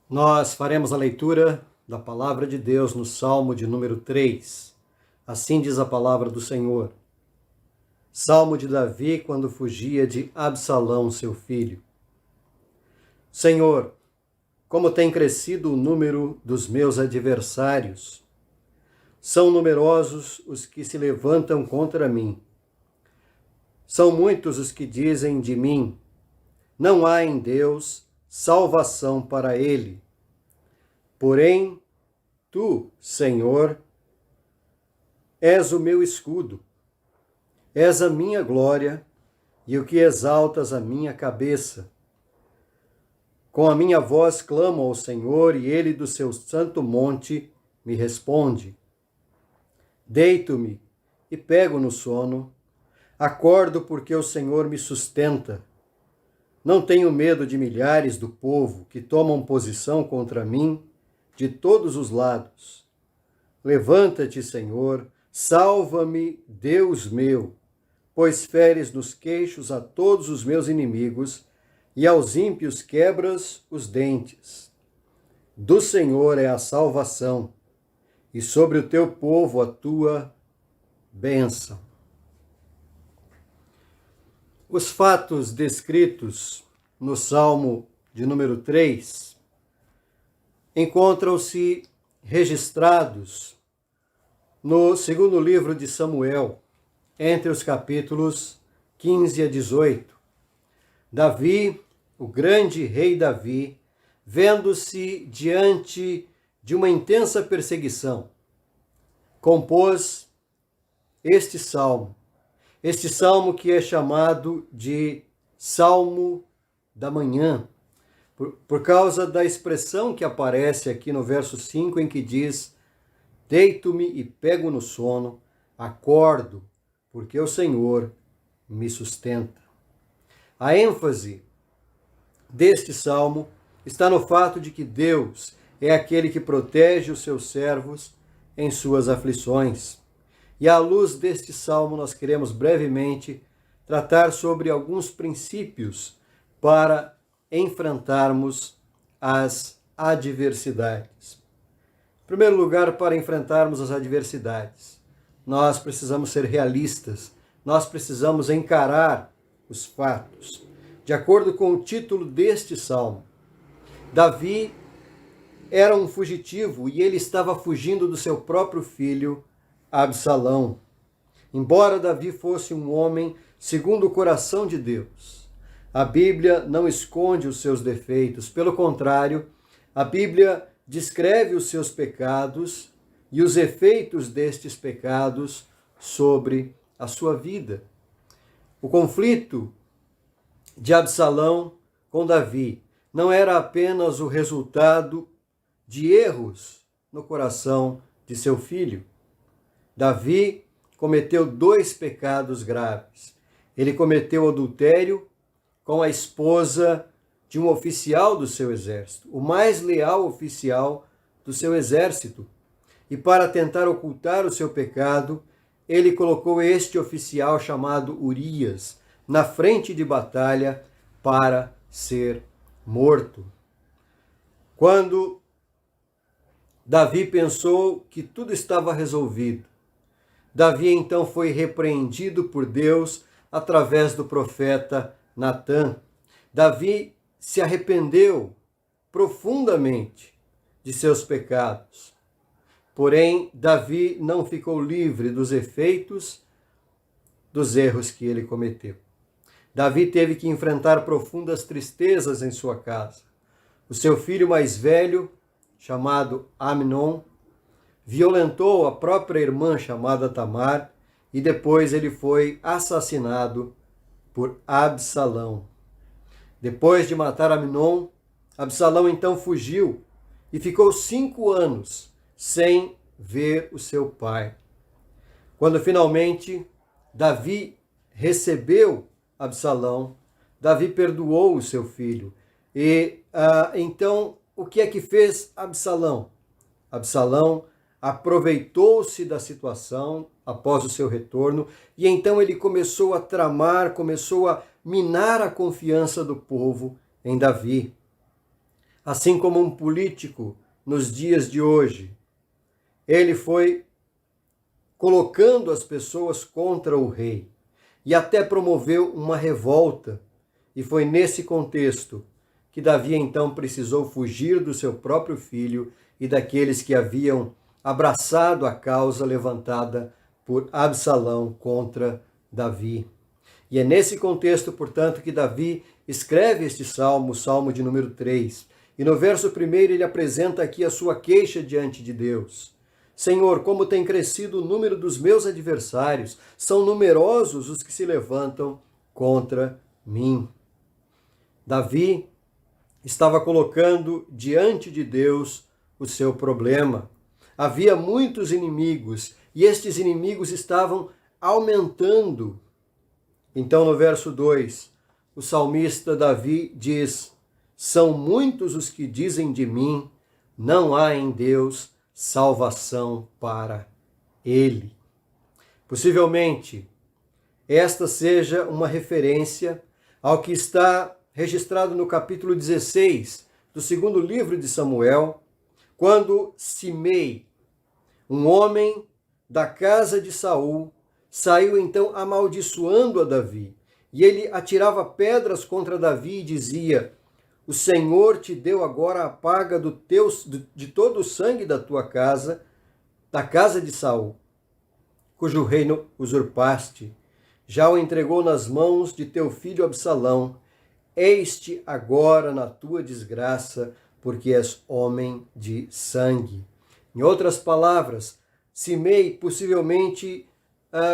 Nós faremos a leitura da palavra de Deus no Salmo de número 3. Assim diz a palavra do Senhor. Salmo de Davi quando fugia de Absalão, seu filho. Senhor, como tem crescido o número dos meus adversários. São numerosos os que se levantam contra mim. São muitos os que dizem de mim: não há em Deus salvação para ele. Porém, tu, Senhor, és o meu escudo, és a minha glória e o que exaltas a minha cabeça. Com a minha voz clamo ao Senhor e ele do seu santo monte me responde. Deito-me e pego no sono, acordo porque o Senhor me sustenta. Não tenho medo de milhares do povo que tomam posição contra mim de todos os lados. Levanta-te, Senhor, salva-me, Deus meu, pois feres nos queixos a todos os meus inimigos e aos ímpios quebras os dentes. Do Senhor é a salvação, e sobre o teu povo a tua bênção. Os fatos descritos no Salmo de número 3 encontram-se registrados no segundo livro de Samuel, entre os capítulos 15 a 18. Davi, o grande rei Davi, vendo-se diante de uma intensa perseguição, compôs este salmo que é chamado de Salmo da Manhã, por causa da expressão que aparece aqui no verso 5, em que diz: deito-me e pego no sono, acordo, porque o Senhor me sustenta. A ênfase deste salmo está no fato de que Deus é aquele que protege os seus servos em suas aflições. E à luz deste salmo nós queremos brevemente tratar sobre alguns princípios para enfrentarmos as adversidades. Em primeiro lugar, para enfrentarmos as adversidades, nós precisamos ser realistas, nós precisamos encarar os fatos. De acordo com o título deste salmo, Davi era um fugitivo e ele estava fugindo do seu próprio filho Absalão. Embora Davi fosse um homem segundo o coração de Deus, a Bíblia não esconde os seus defeitos, pelo contrário, a Bíblia descreve os seus pecados e os efeitos destes pecados sobre a sua vida. O conflito de Absalão com Davi não era apenas o resultado de erros no coração de seu filho. Davi cometeu 2 pecados graves. Ele cometeu adultério com a esposa de um oficial do seu exército, o mais leal oficial do seu exército. E para tentar ocultar o seu pecado, ele colocou este oficial chamado Urias na frente de batalha para ser morto. Quando Davi pensou que tudo estava resolvido, Davi então foi repreendido por Deus através do profeta Natã. Davi se arrependeu profundamente de seus pecados. Porém, Davi não ficou livre dos efeitos dos erros que ele cometeu. Davi teve que enfrentar profundas tristezas em sua casa. O seu filho mais velho, chamado Amnon, violentou a própria irmã chamada Tamar e depois ele foi assassinado por Absalão. Depois de matar Amnon, Absalão então fugiu e ficou 5 anos sem ver o seu pai. Quando finalmente Davi recebeu Absalão, Davi perdoou o seu filho. E então, o que é que fez Absalão? Absalão aproveitou-se da situação após o seu retorno e então ele começou a tramar, começou a minar a confiança do povo em Davi. Assim como um político nos dias de hoje, ele foi colocando as pessoas contra o rei e até promoveu uma revolta. E foi nesse contexto que Davi então precisou fugir do seu próprio filho e daqueles que haviam abraçado a causa levantada por Absalão contra Davi. E é nesse contexto, portanto, que Davi escreve este salmo, o salmo de número 3. E no verso 1 ele apresenta aqui a sua queixa diante de Deus. Senhor, como tem crescido o número dos meus adversários, são numerosos os que se levantam contra mim. Davi estava colocando diante de Deus o seu problema. Havia muitos inimigos e estes inimigos estavam aumentando. Então, no verso 2, o salmista Davi diz: são muitos os que dizem de mim, não há em Deus salvação para ele. Possivelmente, esta seja uma referência ao que está registrado no capítulo 16 do segundo livro de Samuel, quando Simei, um homem da casa de Saul, saiu então amaldiçoando a Davi. E ele atirava pedras contra Davi e dizia: o Senhor te deu agora a paga de todo o sangue da tua casa, da casa de Saul, cujo reino usurpaste. Já o entregou nas mãos de teu filho Absalão. Eis-te agora na tua desgraça, porque és homem de sangue. Em outras palavras, Simei, possivelmente,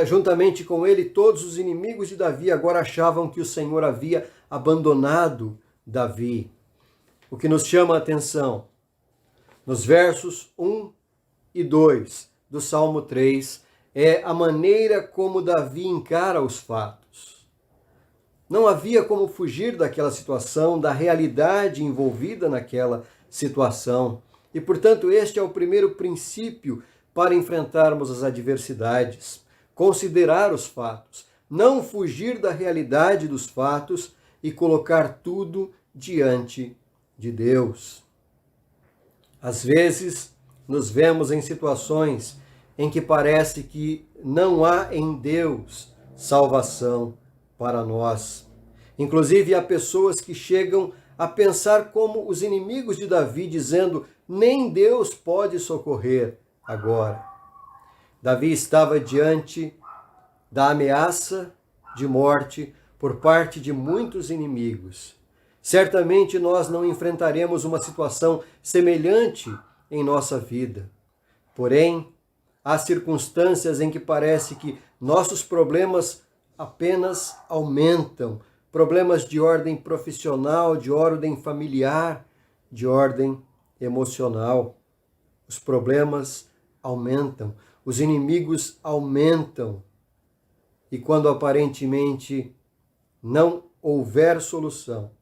juntamente com ele, todos os inimigos de Davi agora achavam que o Senhor havia abandonado Davi. O que nos chama a atenção, nos versos 1 e 2 do Salmo 3, é a maneira como Davi encara os fatos. Não havia como fugir daquela situação, da realidade envolvida naquela situação. E, portanto, este é o primeiro princípio para enfrentarmos as adversidades. Considerar os fatos, não fugir da realidade dos fatos e colocar tudo diante de Deus. Às vezes, nos vemos em situações em que parece que não há em Deus salvação para nós. Inclusive, há pessoas que chegam a pensar como os inimigos de Davi, dizendo: nem Deus pode socorrer agora. Davi estava diante da ameaça de morte por parte de muitos inimigos. Certamente nós não enfrentaremos uma situação semelhante em nossa vida. Porém, há circunstâncias em que parece que nossos problemas apenas aumentam. Problemas de ordem profissional, de ordem familiar, de ordem emocional. Os problemas aumentam, os inimigos aumentam. E quando aparentemente não houver solução,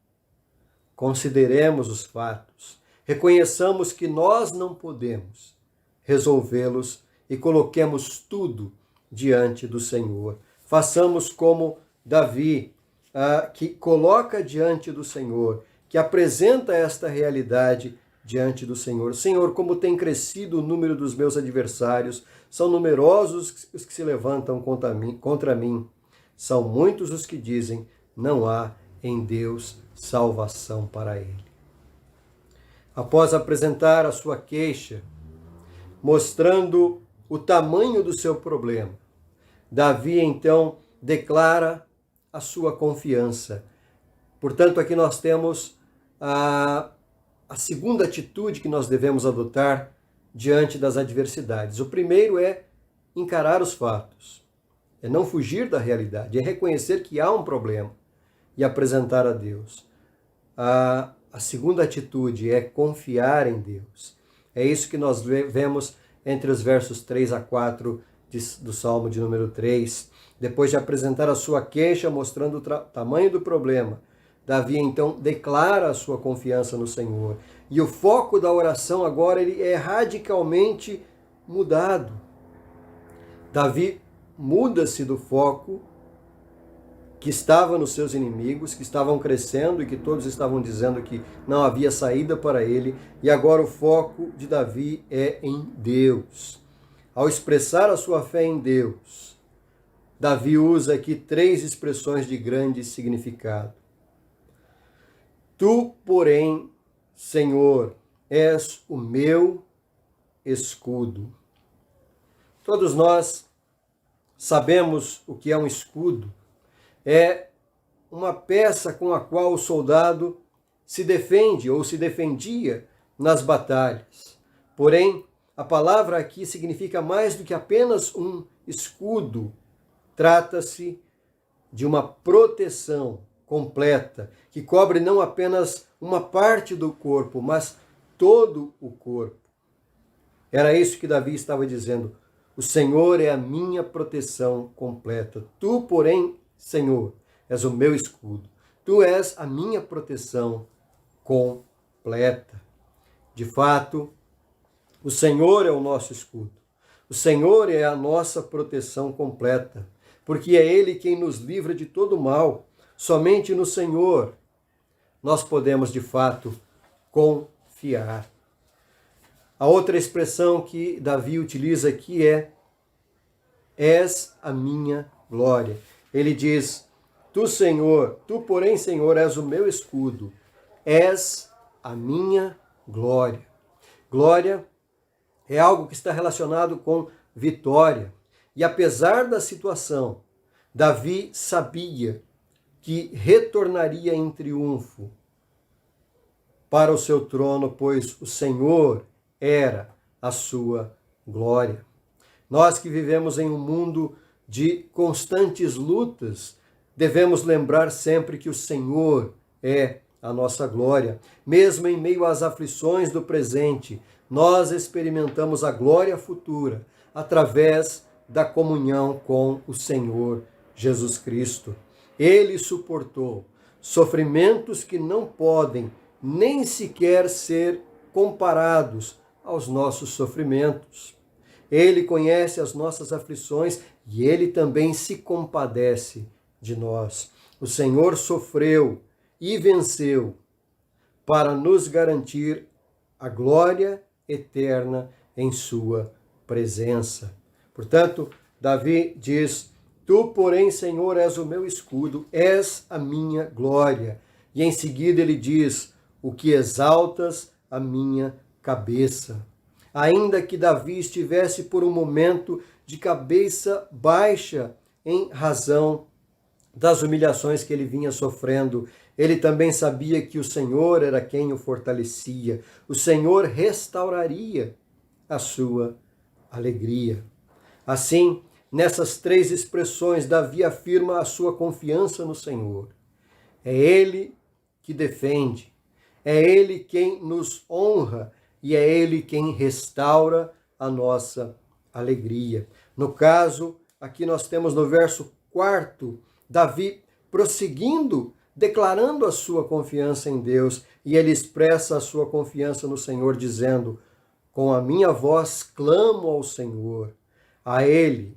consideremos os fatos, reconheçamos que nós não podemos resolvê-los e coloquemos tudo diante do Senhor. Façamos como Davi, que coloca diante do Senhor, que apresenta esta realidade diante do Senhor. Senhor, como tem crescido o número dos meus adversários, são numerosos os que se levantam contra mim. São muitos os que dizem, não há em Deus salvação para ele. Após apresentar a sua queixa, mostrando o tamanho do seu problema, Davi então declara a sua confiança. Portanto, aqui nós temos a segunda atitude que nós devemos adotar diante das adversidades. O primeiro é encarar os fatos, é não fugir da realidade, é reconhecer que há um problema e apresentar a Deus. A segunda atitude é confiar em Deus. É isso que nós vemos entre os versos 3 a 4 do Salmo de número 3. Depois de apresentar a sua queixa, mostrando o tamanho do problema, Davi então declara a sua confiança no Senhor. E o foco da oração agora ele é radicalmente mudado. Davi muda-se do foco que estava nos seus inimigos, que estavam crescendo e que todos estavam dizendo que não havia saída para ele, e agora o foco de Davi é em Deus. Ao expressar a sua fé em Deus, Davi usa aqui 3 expressões de grande significado. Tu, porém, Senhor, és o meu escudo. Todos nós sabemos o que é um escudo. É uma peça com a qual o soldado se defende ou se defendia nas batalhas. Porém, a palavra aqui significa mais do que apenas um escudo. Trata-se de uma proteção completa, que cobre não apenas uma parte do corpo, mas todo o corpo. Era isso que Davi estava dizendo. O Senhor é a minha proteção completa. Tu, porém, Senhor, és o meu escudo. Tu és a minha proteção completa. De fato, o Senhor é o nosso escudo. O Senhor é a nossa proteção completa, porque é Ele quem nos livra de todo mal. Somente no Senhor nós podemos, de fato, confiar. A outra expressão que Davi utiliza aqui é: és a minha glória. Ele diz: tu, Senhor, tu, porém, Senhor, és o meu escudo, és a minha glória. Glória é algo que está relacionado com vitória. E apesar da situação, Davi sabia que retornaria em triunfo para o seu trono, pois o Senhor era a sua glória. Nós que vivemos em um mundo de constantes lutas, devemos lembrar sempre que o Senhor é a nossa glória. Mesmo em meio às aflições do presente, nós experimentamos a glória futura através da comunhão com o Senhor Jesus Cristo. Ele suportou sofrimentos que não podem nem sequer ser comparados aos nossos sofrimentos. Ele conhece as nossas aflições e Ele também se compadece de nós. O Senhor sofreu e venceu para nos garantir a glória eterna em sua presença. Portanto, Davi diz: tu, porém, Senhor, és o meu escudo, és a minha glória. E em seguida ele diz: o que exaltas a minha cabeça. Ainda que Davi estivesse por um momento de cabeça baixa em razão das humilhações que ele vinha sofrendo, ele também sabia que o Senhor era quem o fortalecia. O Senhor restauraria a sua alegria. Assim, nessas 3 expressões, Davi afirma a sua confiança no Senhor. É Ele que defende, é Ele quem nos honra e é Ele quem restaura a nossa alegria. No caso, aqui nós temos no verso 4, Davi prosseguindo, declarando a sua confiança em Deus, e ele expressa a sua confiança no Senhor, dizendo: com a minha voz clamo ao Senhor, a Ele,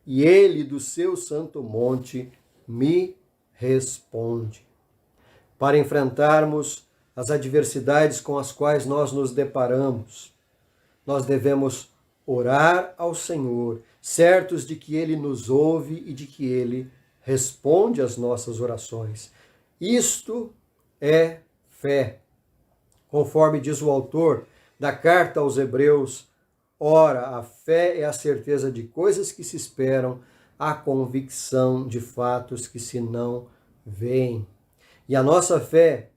e Ele do seu santo monte me responde. Para enfrentarmos as adversidades com as quais nós nos deparamos, nós devemos orar ao Senhor, certos de que Ele nos ouve e de que Ele responde às nossas orações. Isto é fé. Conforme diz o autor da carta aos Hebreus, ora, a fé é a certeza de coisas que se esperam, a convicção de fatos que se não veem. E a nossa fé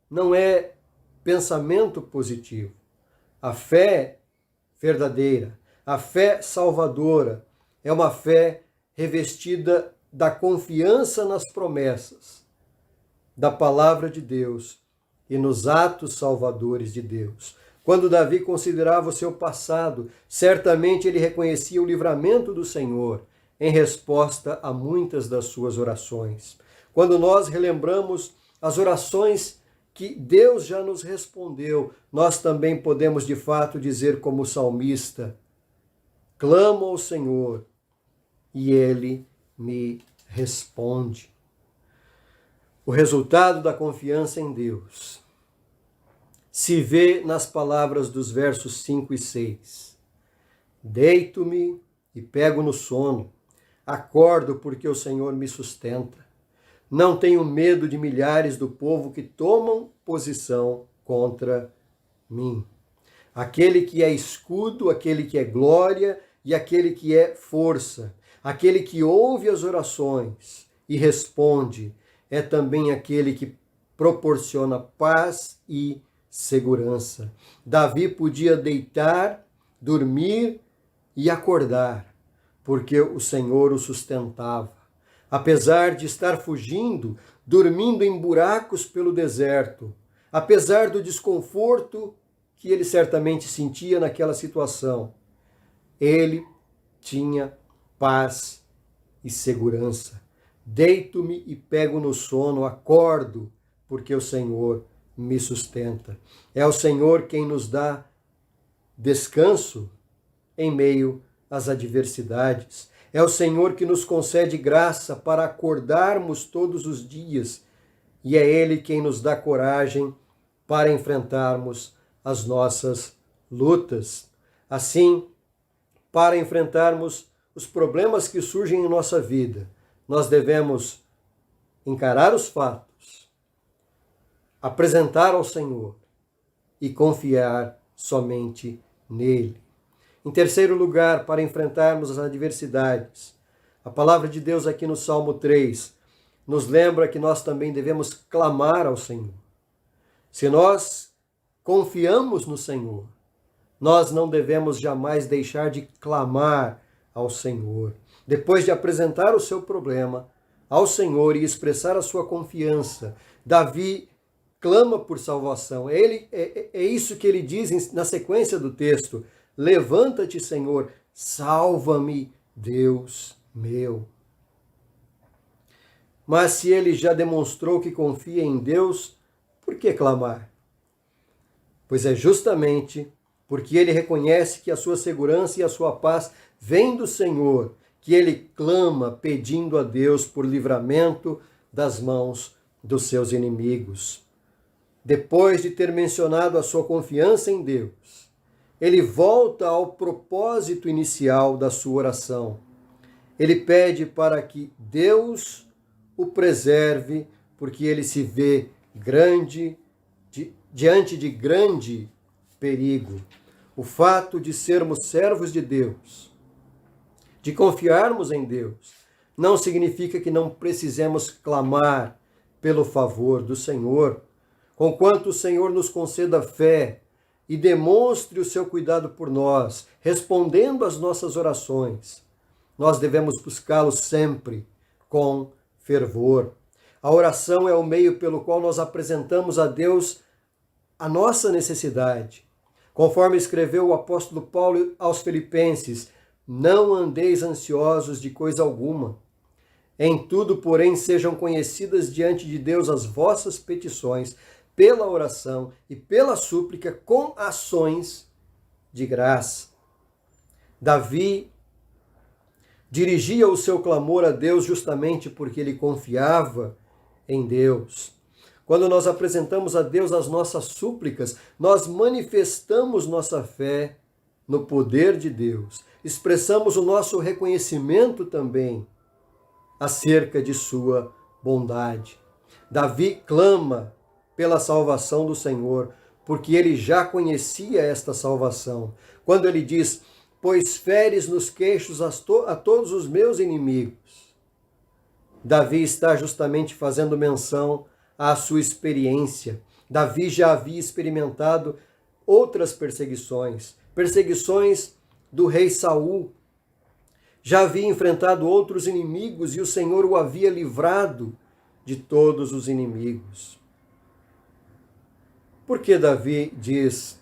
não é pensamento positivo. A fé verdadeira, a fé salvadora, é uma fé revestida da confiança nas promessas da palavra de Deus e nos atos salvadores de Deus. Quando Davi considerava o seu passado, certamente ele reconhecia o livramento do Senhor em resposta a muitas das suas orações. Quando nós relembramos as orações que Deus já nos respondeu, nós também podemos de fato dizer como salmista: clamo ao Senhor e Ele me responde. O resultado da confiança em Deus se vê nas palavras dos versos 5 e 6. Deito-me e pego no sono, acordo porque o Senhor me sustenta. Não tenho medo de milhares do povo que tomam posição contra mim. Aquele que é escudo, aquele que é glória e aquele que é força, aquele que ouve as orações e responde, é também aquele que proporciona paz e segurança. Davi podia deitar, dormir e acordar, porque o Senhor o sustentava. Apesar de estar fugindo, dormindo em buracos pelo deserto, apesar do desconforto que ele certamente sentia naquela situação, ele tinha paz e segurança. Deito-me e pego no sono, acordo, porque o Senhor me sustenta. É o Senhor quem nos dá descanso em meio às adversidades. É o Senhor que nos concede graça para acordarmos todos os dias. E é Ele quem nos dá coragem para enfrentarmos as nossas lutas. Assim, para enfrentarmos os problemas que surgem em nossa vida, nós devemos encarar os fatos, apresentar ao Senhor e confiar somente nele. Em terceiro lugar, para enfrentarmos as adversidades, a palavra de Deus aqui no Salmo 3 nos lembra que nós também devemos clamar ao Senhor. Se nós confiamos no Senhor, nós não devemos jamais deixar de clamar ao Senhor. Depois de apresentar o seu problema ao Senhor e expressar a sua confiança, Davi clama por salvação. É isso que ele diz na sequência do texto. Levanta-te, Senhor, salva-me, Deus meu. Mas se ele já demonstrou que confia em Deus, por que clamar? Pois é justamente porque ele reconhece que a sua segurança e a sua paz vêm do Senhor, que ele clama pedindo a Deus por livramento das mãos dos seus inimigos. Depois de ter mencionado a sua confiança em Deus, ele volta ao propósito inicial da sua oração. Ele pede para que Deus o preserve, porque ele se vê diante de grande perigo. O fato de sermos servos de Deus, de confiarmos em Deus, não significa que não precisemos clamar pelo favor do Senhor, conquanto o Senhor nos conceda fé e demonstre o seu cuidado por nós, respondendo às nossas orações. Nós devemos buscá-lo sempre com fervor. A oração é o meio pelo qual nós apresentamos a Deus a nossa necessidade. Conforme escreveu o apóstolo Paulo aos Filipenses, não andeis ansiosos de coisa alguma. Em tudo, porém, sejam conhecidas diante de Deus as vossas petições, pela oração e pela súplica, com ações de graça. Davi dirigia o seu clamor a Deus justamente porque ele confiava em Deus. Quando nós apresentamos a Deus as nossas súplicas, nós manifestamos nossa fé no poder de Deus. Expressamos o nosso reconhecimento também acerca de sua bondade. Davi clama pela salvação do Senhor, porque ele já conhecia esta salvação. Quando ele diz, pois feres nos queixos a todos os meus inimigos. Davi está justamente fazendo menção à sua experiência. Davi já havia experimentado outras perseguições do rei Saul. Já havia enfrentado outros inimigos e o Senhor o havia livrado de todos os inimigos. Porque Davi diz,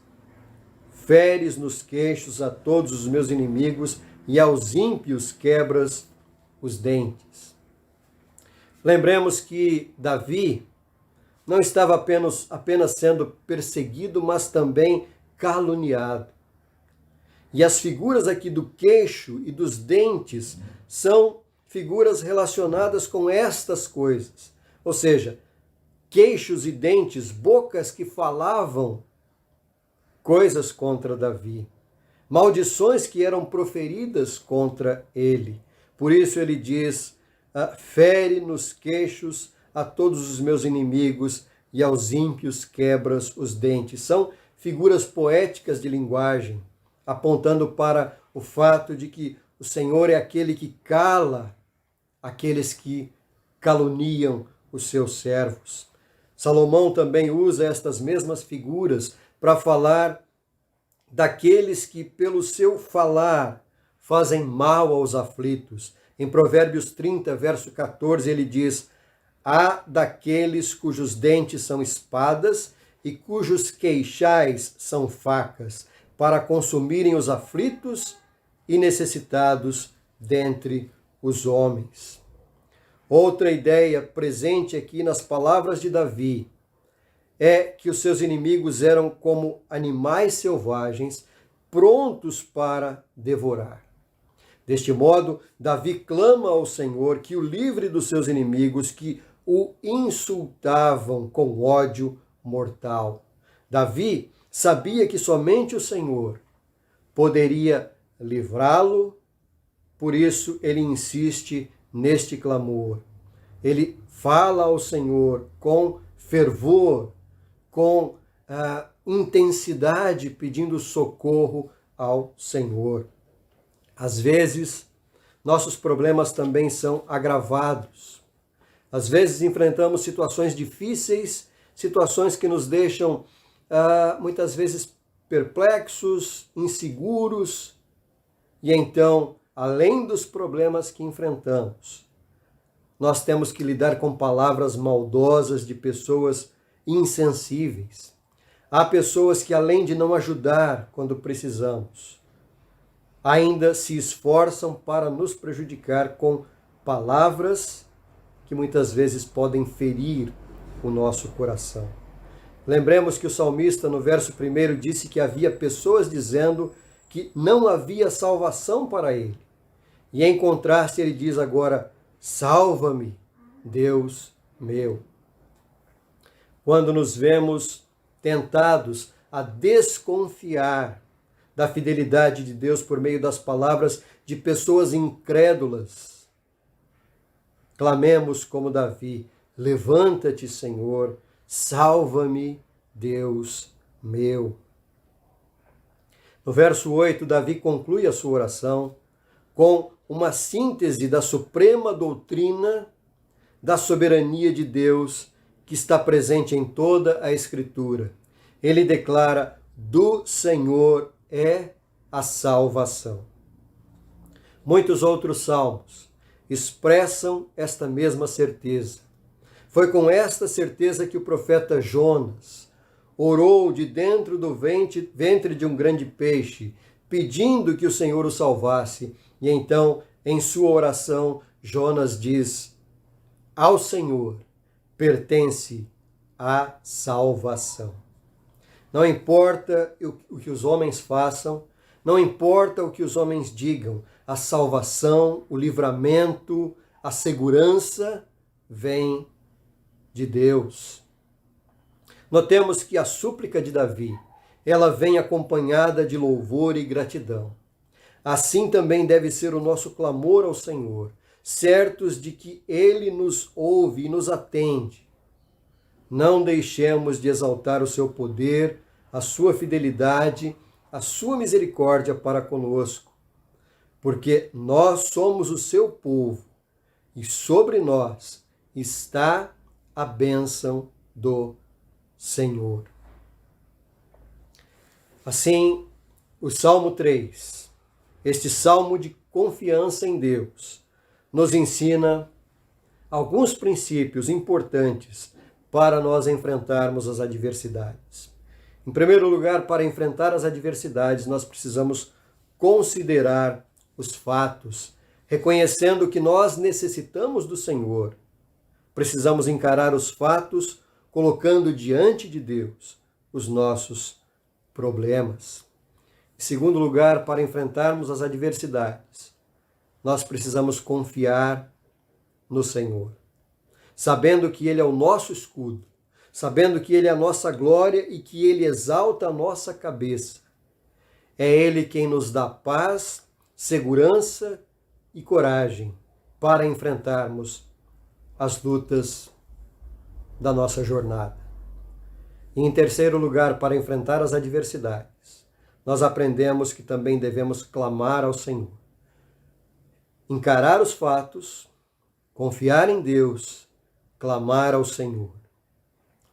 feres nos queixos a todos os meus inimigos e aos ímpios quebras os dentes. Lembremos que Davi não estava apenas sendo perseguido, mas também caluniado. E as figuras aqui do queixo e dos dentes são figuras relacionadas com estas coisas. Ou seja, queixos e dentes, bocas que falavam coisas contra Davi, maldições que eram proferidas contra ele. Por isso ele diz, fere nos queixos a todos os meus inimigos e aos ímpios quebras os dentes. São figuras poéticas de linguagem, apontando para o fato de que o Senhor é aquele que cala aqueles que caluniam os seus servos. Salomão também usa estas mesmas figuras para falar daqueles que, pelo seu falar, fazem mal aos aflitos. Em Provérbios 30, verso 14, ele diz, há daqueles cujos dentes são espadas e cujos queixais são facas, para consumirem os aflitos e necessitados dentre os homens. Outra ideia presente aqui nas palavras de Davi é que os seus inimigos eram como animais selvagens, prontos para devorar. Deste modo, Davi clama ao Senhor que o livre dos seus inimigos, que o insultavam com ódio mortal. Davi sabia que somente o Senhor poderia livrá-lo, por isso ele insiste neste clamor. Ele fala ao Senhor com fervor, com intensidade, pedindo socorro ao Senhor. Às vezes, nossos problemas também são agravados. Às vezes enfrentamos situações difíceis, situações que nos deixam muitas vezes perplexos, inseguros, e então, além dos problemas que enfrentamos, nós temos que lidar com palavras maldosas de pessoas insensíveis. Há pessoas que, além de não ajudar quando precisamos, ainda se esforçam para nos prejudicar com palavras que muitas vezes podem ferir o nosso coração. Lembremos que o salmista, no verso 1, disse que havia pessoas dizendo que não havia salvação para ele. E em contraste, ele diz agora, salva-me, Deus meu. Quando nos vemos tentados a desconfiar da fidelidade de Deus por meio das palavras de pessoas incrédulas, clamemos como Davi, levanta-te, Senhor, salva-me, Deus meu. No verso 8, Davi conclui a sua oração com uma síntese da suprema doutrina da soberania de Deus que está presente em toda a Escritura. Ele declara, do Senhor é a salvação. Muitos outros salmos expressam esta mesma certeza. Foi com esta certeza que o profeta Jonas orou de dentro do ventre de um grande peixe, pedindo que o Senhor o salvasse. E então, em sua oração, Jonas diz, ao Senhor pertence a salvação. Não importa o que os homens façam, não importa o que os homens digam, a salvação, o livramento, a segurança vem de Deus. Notemos que a súplica de Davi, ela vem acompanhada de louvor e gratidão. Assim também deve ser o nosso clamor ao Senhor, certos de que Ele nos ouve e nos atende. Não deixemos de exaltar o seu poder, a sua fidelidade, a sua misericórdia para conosco, porque nós somos o seu povo e sobre nós está a bênção do Senhor. Assim, o Salmo 3, este salmo de confiança em Deus, nos ensina alguns princípios importantes para nós enfrentarmos as adversidades. Em primeiro lugar, para enfrentar as adversidades, nós precisamos considerar os fatos, reconhecendo que nós necessitamos do Senhor. Precisamos encarar os fatos, colocando diante de Deus os nossos problemas. Em segundo lugar, para enfrentarmos as adversidades, nós precisamos confiar no Senhor, sabendo que Ele é o nosso escudo, sabendo que Ele é a nossa glória e que Ele exalta a nossa cabeça. É Ele quem nos dá paz, segurança e coragem para enfrentarmos as lutas da nossa jornada. E em terceiro lugar, para enfrentar as adversidades, nós aprendemos que também devemos clamar ao Senhor. Encarar os fatos, confiar em Deus, clamar ao Senhor.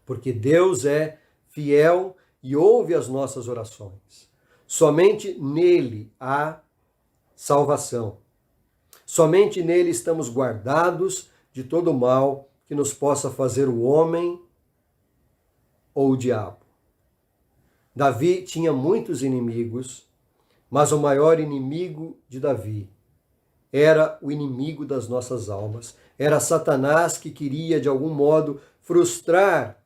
Porque Deus é fiel e ouve as nossas orações. Somente nele há salvação. Somente nele estamos guardados de todo mal que nos possa fazer o homem ou o diabo. Davi tinha muitos inimigos, mas o maior inimigo de Davi era o inimigo das nossas almas. Era Satanás que queria, de algum modo, frustrar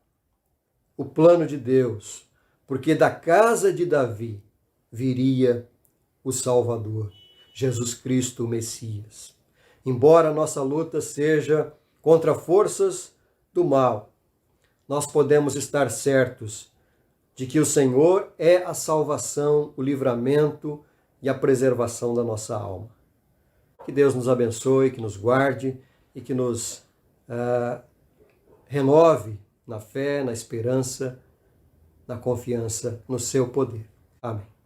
o plano de Deus, porque da casa de Davi viria o Salvador, Jesus Cristo, o Messias. Embora a nossa luta seja contra forças do mal, nós podemos estar certos de que o Senhor é a salvação, o livramento e a preservação da nossa alma. Que Deus nos abençoe, que nos guarde e que nos renove na fé, na esperança, na confiança no seu poder. Amém.